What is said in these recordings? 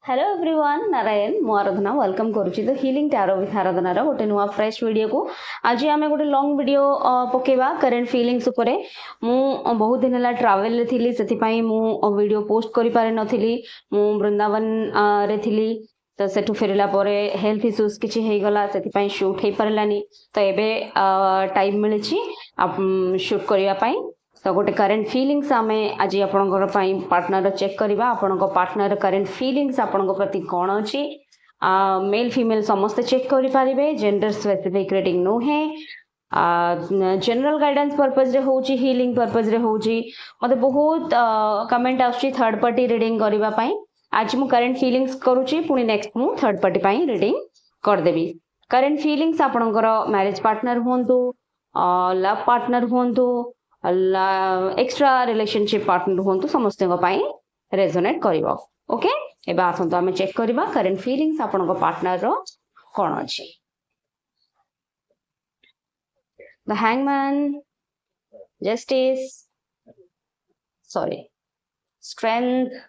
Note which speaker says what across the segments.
Speaker 1: Hello everyone Narayan मु आराधना welcome करुच्ची तो healing tarot with आराधना गोटे नुआ फ्रेश वीडियो को आज आम गोटे लॉन्ग वीडियो पकेबा करेंट फीलिंग्स उपरे मु बहुत दिन है ट्रावेल रे थिली सेथिपाई मु वीडियो पोस्ट करि पारे नथिली मु वृंदावन रे थिली तो सेठु फेरला परे हेल्थ इश्यूज किछि हे गला सेथिपाई शूट हे परलानी तो एबे टाइम मिलिछि शूट करिया पाई तो गोटे करेन्ट फिलिंग्स आम आज आपंकर पार्टनर चेक करवा आपण पार्टनर करेन्ट फिलिंग्स आपण प्रति कौन अच्छी मेल फीमेल समस्ते चेक करें जेंडर स्पेसिफिक रेटिंग नुहे जनरल गाइडेंस पर्पज रे होची हीलिंग पर्पज रे होची मते बहुत कमेंट आछी थर्ड पार्टी रीडिंग करने आज मु करेन्ट फिलिंग्स करुच्ची पुणी नेक्स्ट मु थर्ड पार्टी पाई रीडिंग करदेवी करेन्ट फिलिंग्स आपणकर मैरिज पार्टनर हुंतु लव पार्टनर हुंतु एक्स्ट्रा रिलेशनशिप पार्टनर हुंतु समस्त रेजोनेट करिवो ओके एबा आसंतो आमे चेक करबा करेंट फीलिंग्स आपनको पार्टनर रो कोन अछि the hangman justice sorry strength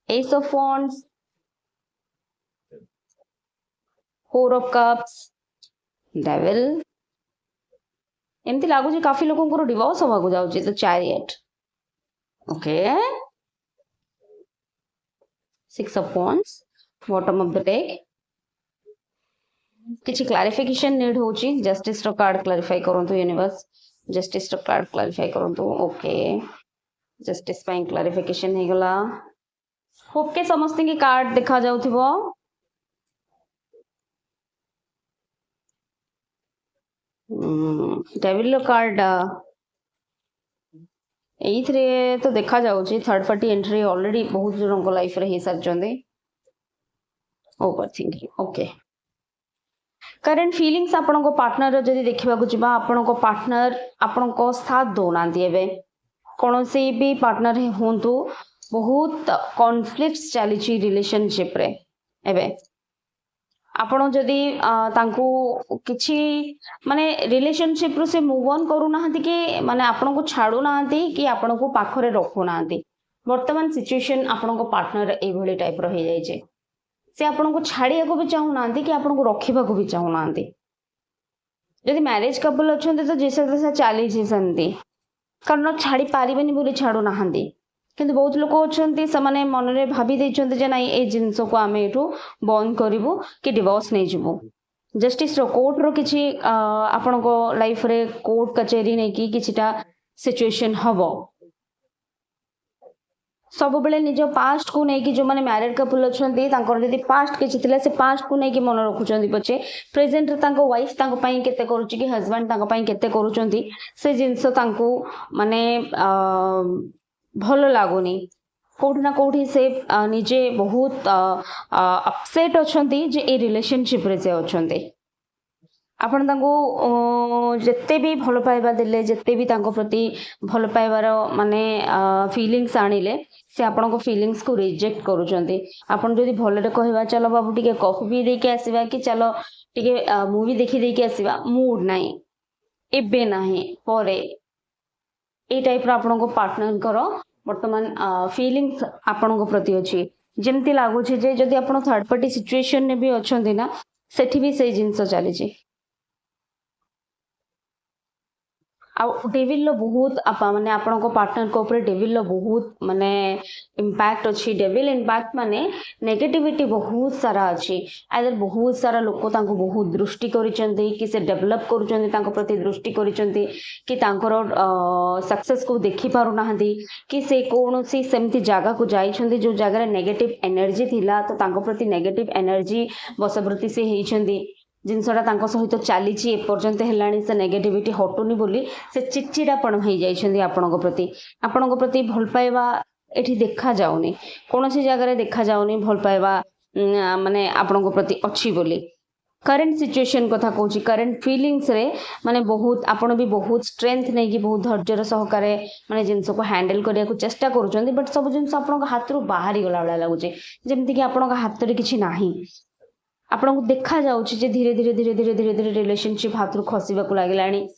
Speaker 1: ace of wands four of cups devil एमती लगुच काफी लोगों को डिवोर्स होगा जाऊँगी तो chariot okay six of wands bottom of the deck किसी क्लैरिफिकेशन नीड होची जस्टिस रो कार्ड क्लैरिफाई करंतु यूनिवर्स जस्टिस रो कार्ड क्लैरिफाई करंतु ओके जस्टिस पाई क्लैरिफिकेशन हे गला होप के समस्त की कार्ड देखा जाउथिबो डेविल कार्ड एइथरे तो देखा जाउची थर्ड पार्टी एंट्री ऑलरेडी बहुत जन को लाइफ रे हे सारचंदे overthinking okay current feelings आपन को पार्टनर जदी देखिबा को जिबा आपन को पार्टनर आपन को साथ दोना दिएबे कोनोसी भी पार्टनर होंतु बहुत कॉन्फ्लिक्ट्स चलीची रिलेशनशिप रे एबे आपण जदि तांको किछि माने रिलेशनशिप रु से मूव ऑन करू नाहंती कि माने आपण को छाडू नाहंती कि आपण को पाखरे रखू नाहंती वर्तमान सिचुएशन आपण को पार्टनर ए भली टाइप रो हे जाय छे से आपण को छाडिया को भी चाहू नाहंती कि आपण को रखिबा को भी चाहू नाहंती जदि मैरिज कपल अछंती तो जैसे तैसे चाली छी संती कारण छाडी पारिबेनी बोली छाडू नाहंती किंतु बहुत लोक अच्छे से मन में भाभी देते जे नाई ए जिनस को आम एठू बंद करूँ कि डिवोर्स नहीं जीवु जस्टिस रो कोर्ट रो किछि आपण को लाइफ रे कोर्ट कचेरी नहीं कि किछिटा सिचुएशन हबो सब बेले निज पास्ट को नहीं कि जो माने मैरिड कपल अच्छे तांकर जदि पास्ट किछि थिला से पास्ट को नहीं कि मन रखुचंदी पछे प्रेजेंट रे तांको वाइफ तांको पई केते करूची कि हस्बैंड तांको पई केते करूचंदी से जिंस तांको माने भल लगुनि कौटी ना कौटी से निजे बहुत अपसेट अच्छी जे ए रिलेशनशिप रे से अच्छे आपण तांको जेते भी भल पाइबा देले जेते भी तांको प्रति भल पाइबार माने फीलिंग्स आनिले से आपण को फीलिंग्स को रिजेक्ट करूचंती आपण जदी भल रे कहबा चलो बाबू टिके कॉफी दे के आसीबा कि चलो टिके मूवी देखि दे के आसीबा मूड नाही एबे नाही परे ए टाइप रो आपण को पार्टनर करो वर्तमान फीलिंग्स आपण को प्रति अछि जेमती लागु छै जे जदी आपण थर्ड पार्टी सिचुएशन ने भी अछंती ना सेठी भी से जिंस चली छै आ डेविल लो बहुत आपा माने आपण को पार्टनर को ऊपर डेविल लो बहुत माने इंपैक्ट अछि डेविल इंपैक्ट माने नेगेटिविटी बहुत सारा अछि आइदर बहुत सारा लोक तांको बहुत दृष्टि करिसंती कि से डेवलप करूचंती तांको प्रति दृष्टि करिसंती कि तांकर सक्सेस को देखि पारु नाहंती कि से कोनोसी सेमती जागा को जाइछंती जो जागा रे नेगेटिव एनर्जी थिला तो तांको प्रति नेगेटिव एनर्जी बसवृत्ति से हेइछंती जिनसटा तांको सहित चलीची एपर्यंत हेलाणी से नेगेटिविटी हटुनी बोली से चिड़चिड़ापण हो जाइछंती आपनको प्रति भल पाइबा एठी देखा जाउनी कोनोसी जगह रे देखा जाउनी भल पाइबा माने आपनको प्रति अछि बोली करेंट सिचुएशन कथा कहूँ करेंट फीलिंग्स रे माने बहुत आपण भी बहुत स्ट्रेंथ नहीं कि बहुत धैर्यर सहकारे माने जिनस को हैंडल करिया को चेष्टा करूछंती बट सब जिनस आपण हाथ रु बाहरी गला वाला लागुचे जेमति कि आपण हाथ रे किछि नाही आपण को देखा जाउछि जे धीरे धीरे धीरे धीरे धीरे धीरे रिलेशनशिप हाथ रु खसिबा को लागिलानी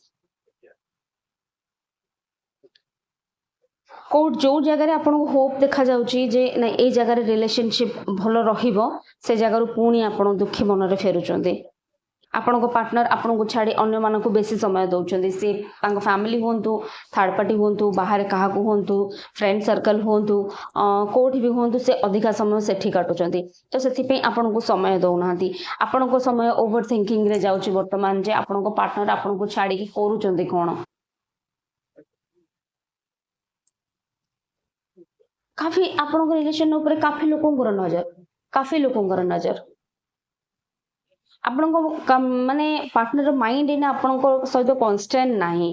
Speaker 1: जो जगार आपन होप देखा जाउची जे ना ए जगार रिलेशनशिप भल रहिबो से जगार पुणी आपन दुखी मन रे फेरुचंदी आपण पार्टनर आपण को छाड़ी अन्य मानक बेसी समय दौरान सी फैमिली हूँ थर्ड पार्टी हूँ बाहर क्या हूँ फ्रेंड सर्कल हूँ कौटी भी हूँ से अधिका समय से काटुंट तो से आपण को समय दौना आपण को समय ओवर थिंकिंग रे जाउची वर्तमान जे आपण पार्टनर आपण को छाड़ी करूचंदी कौन काफी आपण रिलेशन ऊपर काफी लोकंर नजर आपण माने पार्टनर माइंड ना आपण सहित कन्स्टेंट नाही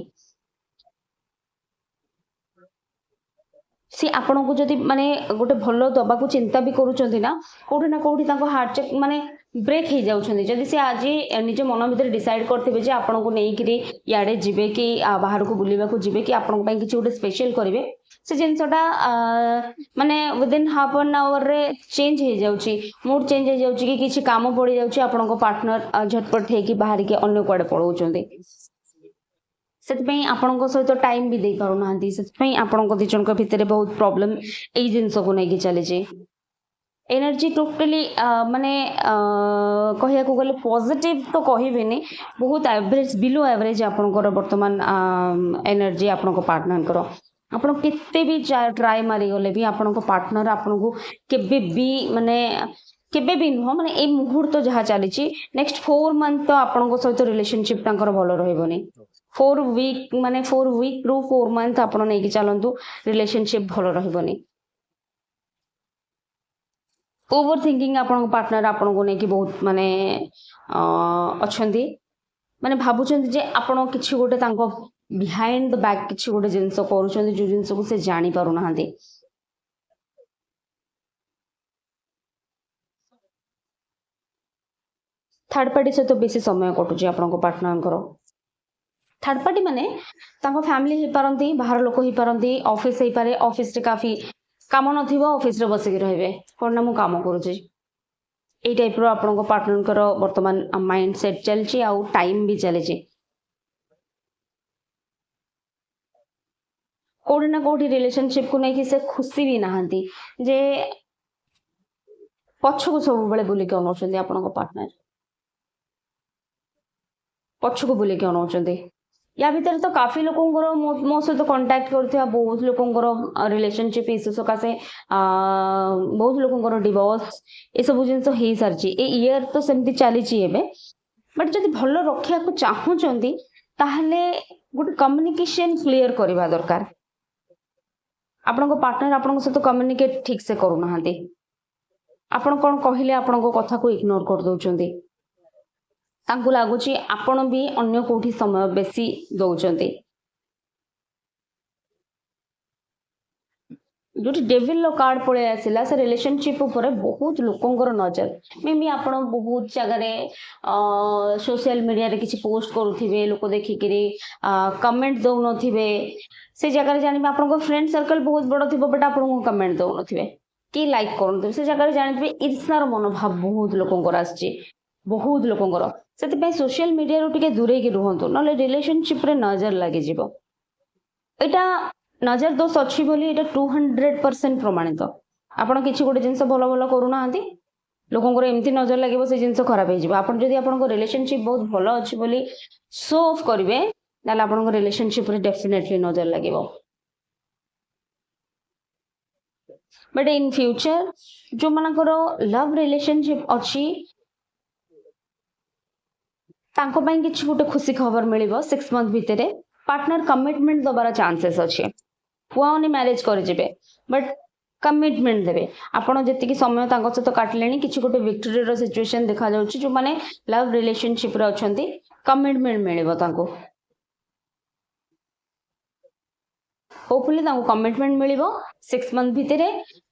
Speaker 1: सी आपण को जदि माने गोटे भल दबा को चिंता भी करूचंती ना कोठी हार्ट चेक माने ब्रेक हो जाउछंती जदि से आज निज मन भीतर डिसाइड करथिबे जे आपण को नेइकरी याडे जिबे कि बाहर को बुलिबा को जिबे कि आपण पई किछि गोटे स्पेशल करिवे से जिनसटा माने विदिन हाफ एन आवर रे चेंज हो जाउची मूड चेंज हो जाउची कि किछि काम पड़ी जाउची आपण को पार्टनर झटपट हे कि बाहर के अन्य कोडे पळौचंती आपण सहित टाइम भी दे पारु नांती से आपण दी जन भितर बहुत प्रॉब्लम ए जिनस को नहीं चली एनर्जी टोटली माने कहिया को गले पॉजिटिव तो कहबेनी बहुत एवरेज बिलो एवरेज आपनकर वर्तमान एनर्जी आपण को पार्टनर करो आपण केते भी ट्राई मारी गले भी आपण को पार्टनर आपण को केबे भी माने केबे भी नुह माने ए मुहूर्त जहा चली नेक्स्ट 4 मंथ तो आपण सहित रिलेशनशिप तांकर भलो रहइबनी 4 वीक माने 4 वीक रू 4 मंथ आपण नै कि चलंतु रिलेशनशिप भलो रहइबनी ओवर थिंकिंग आपण पार्टनर आपण को नै कि बहुत माने अछंती माने भाबुचंती जे आपण किछि गोटे तांको बिहाइंड द बैक किछि गोटे जिंस करूचंती जो जिंस को से जानि पारु नाहंती थर्ड पार्टी से तो बेसी समय कटुची आपण को पार्टनर करो थर्ड पार्टी माने तांको फैमिली ही पारंती बाहर लोक ही पारंती ऑफिस ही पारे ऑफिस रे काफी काम नथिबो ऑफिस रे बसिक रहबे कोन ना मु काम करूची ए टाइप रो आपण को पार्टनर करो वर्तमान माइंड सेट चलची आ टाइम भी चलेची कोडी ना कोडी रिलेशनशिप को नै कि से खुशी भी नाहंती जे पछ को सब बेले बोली के अनौचंदी आपण को पार्टनर पछ को बोली के अनौचंदी या भीतर तो काफी लोकंकर मो सहित कांटेक्ट करथिबा बहुत लोकंकर रिलेशनशिप इश्यू सकासे बहुत लोकंकर डिवोर्स ए सब जिंस हे सरची ए ईयर तो सेमती चली ची एबे बट जदि भलो रखिया को चाहूचंदी ताहले गुड कम्युनिकेशन क्लियर करबा दरकार आपण को पार्टनर आपण को सहित कम्युनिकेट ठीक से करू नाहंती आपण कोन कहिले आपण को कथा को इग्नोर कर दोचंदी तांको लागुची आपण भी अन्य कोठी समय बेसी दौचंती जो डेविल लो कार्ड पळे आसिला से रिलेशनशिप ऊपर बहुत लोकंकर नजर मे भी आपण बहुत जगह रे सोशल मीडिया रे किछि पोस्ट करूथिबे लोक देखि करी कमेंट दउ नथिबे से जगह रे जानिबे आपण को फ्रेंड सर्कल बहुत बड़ थिबो बट आपण को कमेंट दउ नथिबे कि लाइक करनथिबे से जगह रे जानिबे ईर्ष्यार मनोभाव बहुत लोकंकर आछि बहुत लोकंकर से सोशल मीडिया रो टिके दूरे के रुहंतु नले रिलेशनशिप रे नजर लागे जीवो एटा नजर दोष अछि बोली एटा 200% प्रमाणित आपण किछि गोटे जिंस भलो भलो करू नाहंती लोकंकर एमती नजर लागेबो से जिंस खराब हे जीवो आपण जदि आपण को रिलेशनशिप बहुत भलो अछि बोली शो ऑफ करिवे नाले आपण को रिलेशनशिप रे डेफिनेटली नजर लागेबो बट इन फ्यूचर जो मानकर लव रिलेशनशिप अछि तांको ପାଇଁ କିଛି ଗୋଟେ खुशी खबर मिलिबो 6 मंथ भितरे पार्टनर कमिटमेंट दबार चांसेस अछि पुआनी मैरिज कर जिबे बट कमिटमेंट देबे आपण जति समय तांको सहित काटलेनी किछि गोटे विक्टोरी रो सिचुएशन देखा जाउची जो माने लव रिलेशनशिप रे अछंती कमिटमेंट मिलिबो तांको होपफुली तांको कमिटमेंट मिलिबो 6 मंथ भितरे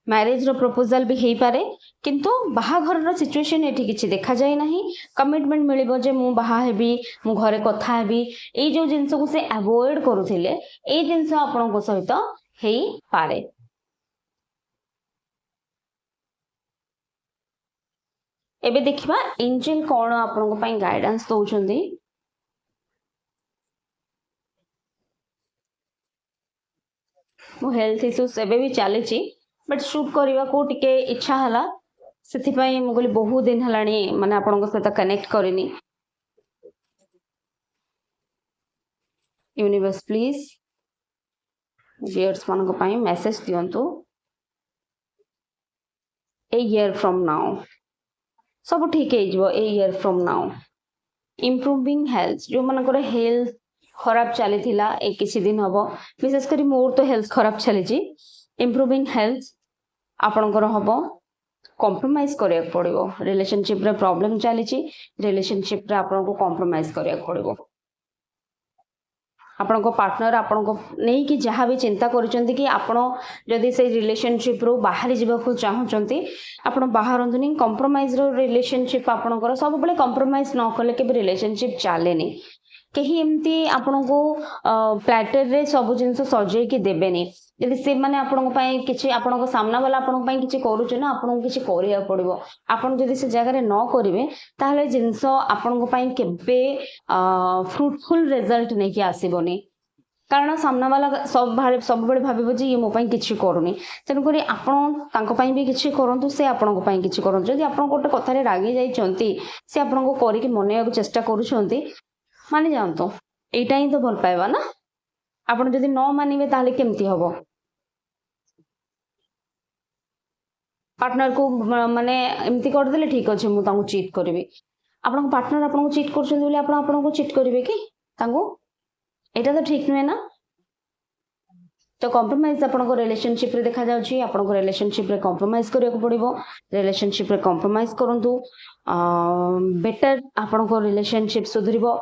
Speaker 1: मैरिज रो प्रपोजल भी हेई पारे किंतु बाहाघर रो सिचुएशन एठी किछि देखा जाय नाही कमिटमेंट मिलिबो जे मु बाहा हेबी मु घरे कथा हेबी ए जो जिंस को से अवॉइड करूथिले ए जिंस आपण को सहित हेई पारे एबे देखिबा एंजल कोन आपण को पई गाइडेंस दउचंदी मो हेल्थ इश्यूज एबे भी चली बट शूट करने को टिके इच्छा हला से मुझे बहुत दिन है माने आपण सहित कनेक्ट करनी यूनिवर्स प्लीज व्यूअर्स मानक पई मेसेज दियंतु ए ईयर फ्रॉम नाउ सब ठीक है a year from now improving health जो मानकर हेल्थ खराब चली ए किसी दिन हम विशेषकर मोर तो हेल्थ खराब चली इम्प्रूविंग हेल्थ आपणकर हम कॉम्प्रोमाइज करिया पड़िबो रिलेशनशिप रे प्रॉब्लम चली रिलेशनशिप रे आपन को कॉम्प्रोमाइज करिया पड़िबो आपन को पार्टनर आपन को नहीं कि जहाँ भी चिंता करूचंती कि आपन जदि से रिलेशनशिप रो बाहर जीवा को चाहूचंती आपन बाहरंतुनी कॉम्प्रोमाइज रो रिलेशनशिप आपन को सब बेले कॉम्प्रोमाइज न कले के रिलेशनशिप चलेनी कहीं एमती आपन को प्लेटर रे सब जिंस सजे के देबेनी यदि से माने आपन को किछि आपन को सामना वाला आपन को किछि करूछ ना आपन को किछि करिया पड़िबो आपन जदि से जगह रे न करिवे ताहले जिंस आपन को केबे फ्रूटफुल रिजल्ट नै कि आसीबोनी कारण सामना वाला सब बेले भाबिबो जे ये मो पई किछि करूनी तेन करी आपन तांको पई भी किछि करंतु से आपन को पई किछि करंतु जदि आपन गोटे कथा रे रागी जाई चंती से आपन को करी कि मनेया चेष्टा करूछंती मानि जानतो एटा ही तो भल पाइबा ना आपन जदि न मानिबे ताहले केमती हबो पार्टनर को माने एमती कर देले ठीक अछि मु तांको चीट करबी आपन पार्टनर आपन को चीट करछन बोले आपन को चीट करबे कि तांको एटा तो ठीक नै ना तो कॉम्प्रोमाइज आपन को रिलेशनशिप रे देखा जाउची आपन को रिलेशनशिप रे कॉम्प्रोमाइज करिया को पड़िबो रिलेशनशिप रे कॉम्प्रोमाइज करंतु बेटर आपन को रिलेशनशिप सुधरिबो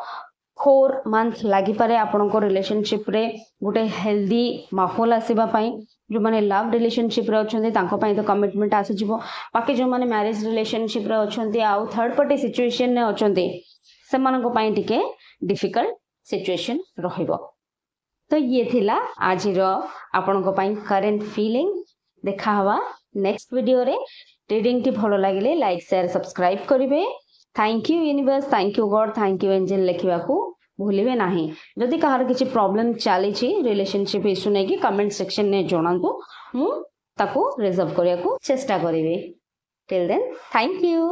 Speaker 1: 4 मंथ लागि पारे आपन को रिलेशनशिप रे गोटे हेल्दी माहौल आसीबा पई जो माने लव रिलेशनशिप रे अछंती तांको पई तो कमिटमेंट आसी जिवो बाकी जो माने मैरिज रिलेशनशिप रे अछंती आ थर्ड पार्टी सिचुएशन ने अछंती से माने को पई टिके डिफिकल्ट सिचुएशन रहिबो तो ये थिला आज रो आपन को पई करंट फीलिंग देखा हवा नेक्स्ट वीडियो रे रीडिंग टी भलो लागिले लाइक शेयर सब्सक्राइब करिवे thank you universe thank you God thank you angel लिखिबा को भूलिबे नाही जदि कहार किछि प्रॉब्लम चली छी रिलेशनशिप इशू नै कि कमेंट सेक्शन ने जणांतु मु ताको रिजॉल्व करिया को चेष्टा करिवे टिल देन थैंक यू।